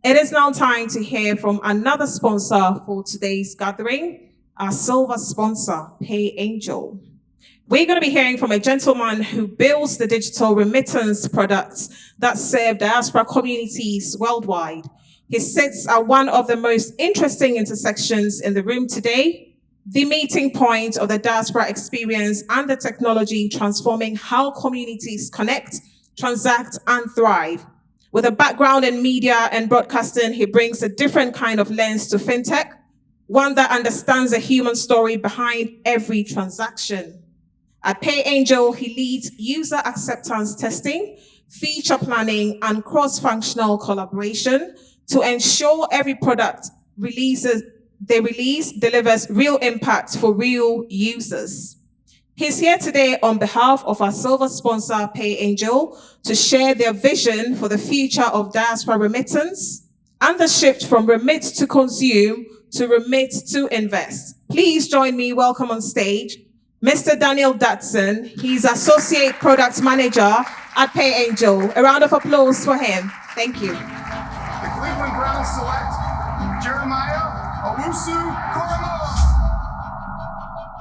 It is now time to hear from another sponsor for today's gathering, our silver sponsor, PayAngel. We're going to be hearing from a gentleman who builds the digital remittance products that serve diaspora communities worldwide. He sits at one of the most interesting intersections in the room today, the meeting point of the diaspora experience and the technology transforming how communities connect, transact, and thrive. With a background in media and broadcasting, he brings a different kind of lens to fintech, one that understands the human story behind every transaction. At PayAngel, he leads user acceptance testing, feature planning, and cross-functional collaboration to ensure every product they release delivers real impact for real users. He's here today on behalf of our silver sponsor, PayAngel, to share their vision for the future of diaspora remittance and the shift from remit to consume to remit to invest. Please join me, welcome on stage, Mr. Daniel Dotson. He's Associate Product Manager at PayAngel. A round of applause for him. Thank you. The Cleveland Browns select Jeremiah Owusu-Koramoah.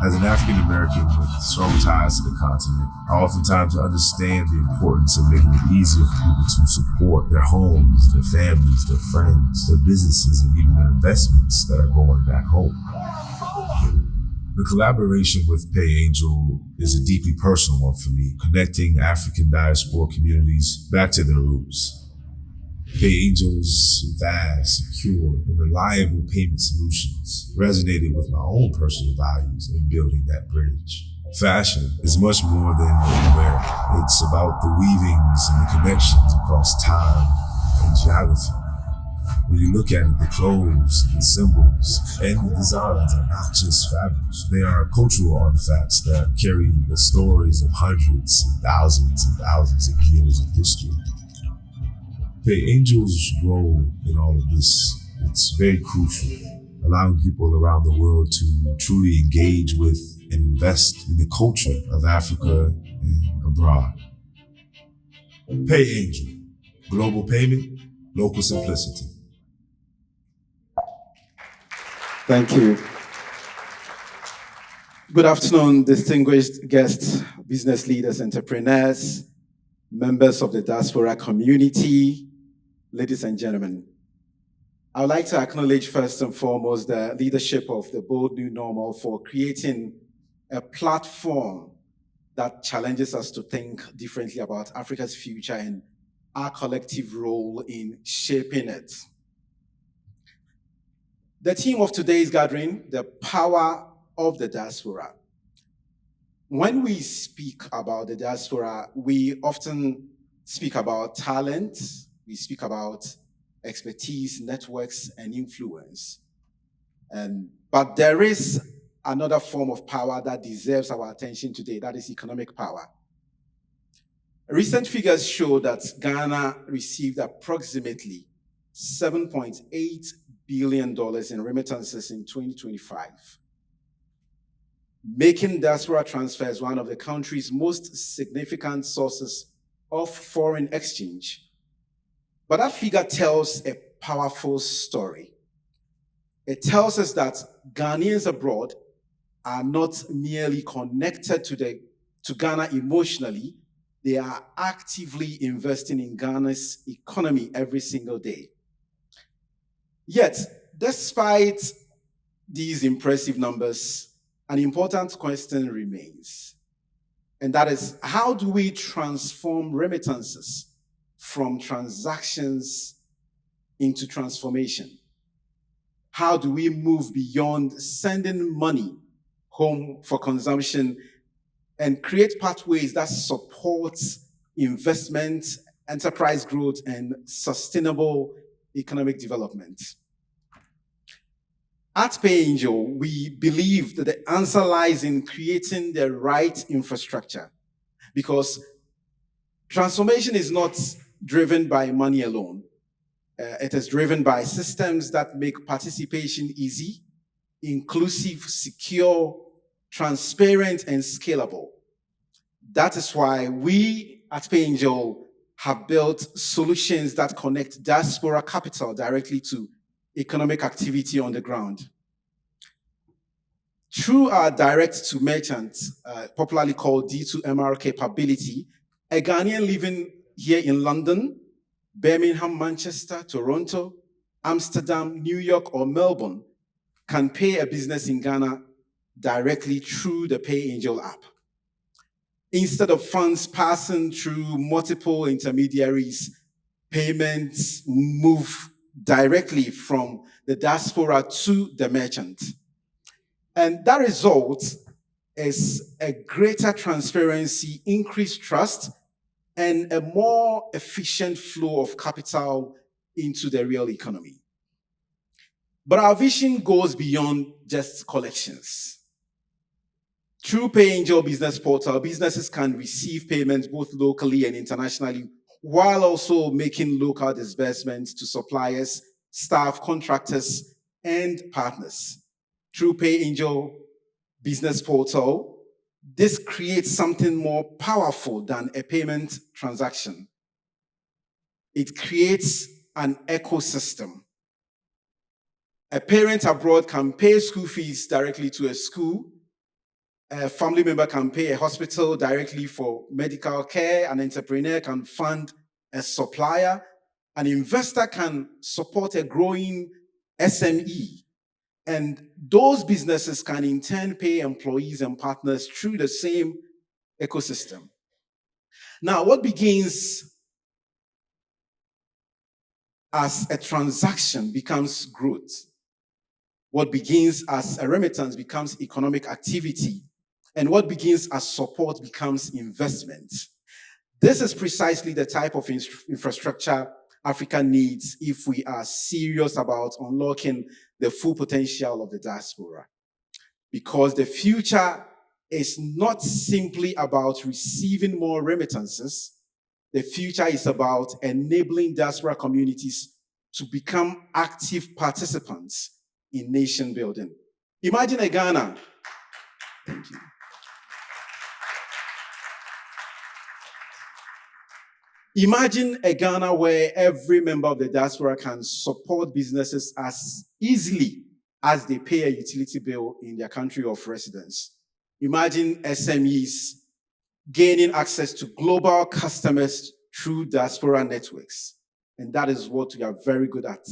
As an African American with strong ties to the continent, I oftentimes understand the importance of making it easier for people to support their homes, their families, their friends, their businesses, and even their investments that are going back home. The collaboration with PayAngel is a deeply personal one for me, connecting African diaspora communities back to their roots. PayAngel's fast, secure, and reliable payment solutions resonated with my own personal values in building that bridge. Fashion is much more than what you wear. It's about the weavings and the connections across time and geography. When you look at it, the clothes, the symbols, and the designs are not just fabrics. They are cultural artifacts that carry the stories of hundreds and thousands of years of history. PayAngel's role in all of this, it's very crucial, allowing people around the world to truly engage with and invest in the culture of Africa and abroad. PayAngel, global payment, local simplicity. Thank you. Good afternoon, distinguished guests, business leaders, entrepreneurs, members of the diaspora community, ladies and gentlemen. I would like to acknowledge first and foremost the leadership of the Bold New Normal for creating a platform that challenges us to think differently about Africa's future and our collective role in shaping it. The theme of today's gathering, the power of the diaspora. When we speak about the diaspora, we often speak about talent, we speak about expertise, networks, and influence. But there is another form of power that deserves our attention today, that is economic power. Recent figures show that Ghana received approximately $7.8 billion in remittances in 2025, making diaspora transfers one of the country's most significant sources of foreign exchange. But that figure tells a powerful story. It tells us that Ghanaians abroad are not merely connected to Ghana emotionally, they are actively investing in Ghana's economy every single day. Yet, despite these impressive numbers, an important question remains. And that is, how do we transform remittances from transactions into transformation? How do we move beyond sending money home for consumption and create pathways that support investment, enterprise growth, and sustainable economic development? At PayAngel, we believe that the answer lies in creating the right infrastructure, because transformation is not driven by money alone. It is driven by systems that make participation easy, inclusive, secure, transparent, and scalable. That is why we at PayAngel have built solutions that connect diaspora capital directly to economic activity on the ground. Through our direct-to-merchant, popularly called D2MR capability, a Ghanaian living here in London, Birmingham, Manchester, Toronto, Amsterdam, New York, or Melbourne can pay a business in Ghana directly through the PayAngel app. Instead of funds passing through multiple intermediaries, payments move directly from the diaspora to the merchant. And that result is a greater transparency, increased trust, and a more efficient flow of capital into the real economy. But our vision goes beyond just collections. Through PayAngel Business Portal, businesses can receive payments both locally and internationally, while also making local disbursements to suppliers, staff, contractors, and partners. Through PayAngel Business Portal, this creates something more powerful than a payment transaction. It creates an ecosystem. A parent abroad can pay school fees directly to a school. A family member can pay a hospital directly for medical care. An entrepreneur can fund a supplier. An investor can support a growing SME. And those businesses can in turn pay employees and partners through the same ecosystem. Now, what begins as a transaction becomes growth. What begins as a remittance becomes economic activity. And what begins as support becomes investment. This is precisely the type of infrastructure Africa needs if we are serious about unlocking the full potential of the diaspora. Because the future is not simply about receiving more remittances. The future is about enabling diaspora communities to become active participants in nation building. Imagine a Ghana. Thank you. Imagine a Ghana where every member of the diaspora can support businesses as easily as they pay a utility bill in their country of residence. Imagine SMEs gaining access to global customers through diaspora networks. And that is what we are very good at.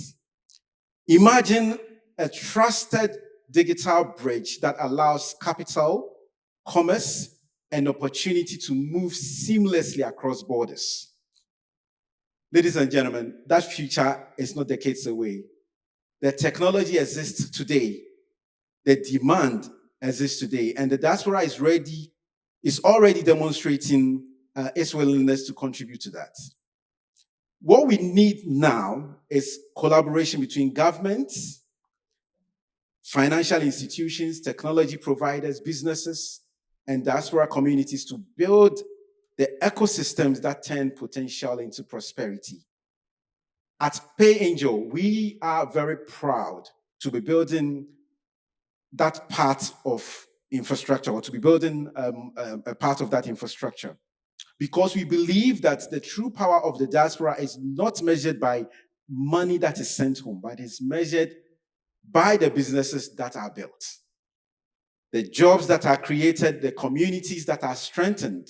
Imagine a trusted digital bridge that allows capital, commerce, and opportunity to move seamlessly across borders. Ladies and gentlemen, that future is not decades away. The technology exists today. The demand exists today. And the diaspora is already demonstrating its willingness to contribute to that. What we need now is collaboration between governments, financial institutions, technology providers, businesses, and diaspora communities to build the ecosystems that turn potential into prosperity. At PayAngel, we are very proud to be building that part of infrastructure, or to be building a part of that infrastructure, because we believe that the true power of the diaspora is not measured by money that is sent home, but is measured by the businesses that are built, the jobs that are created, the communities that are strengthened,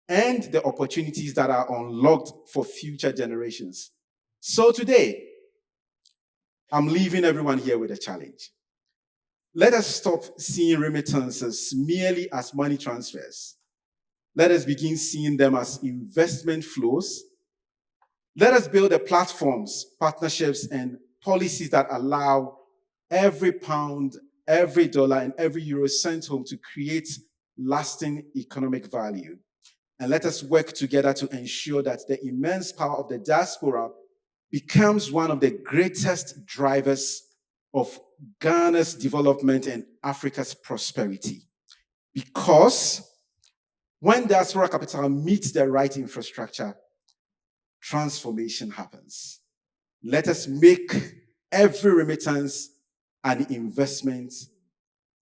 and the opportunities that are unlocked for future generations. So today, I'm leaving everyone here with a challenge. Let us stop seeing remittances merely as money transfers. Let us begin seeing them as investment flows. Let us build the platforms, partnerships, and policies that allow every pound, every dollar, and every euro sent home to create lasting economic value. And let us work together to ensure that the immense power of the diaspora becomes one of the greatest drivers of Ghana's development and Africa's prosperity. Because when diaspora capital meets the right infrastructure, transformation happens. Let us make every remittance an investment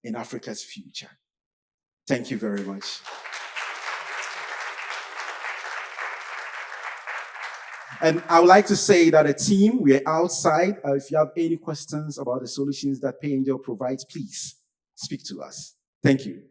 in Africa's future. Thank you very much. And I would like to say that a team, we are outside. If you have any questions about the solutions that PayAngel provides, please speak to us. Thank you.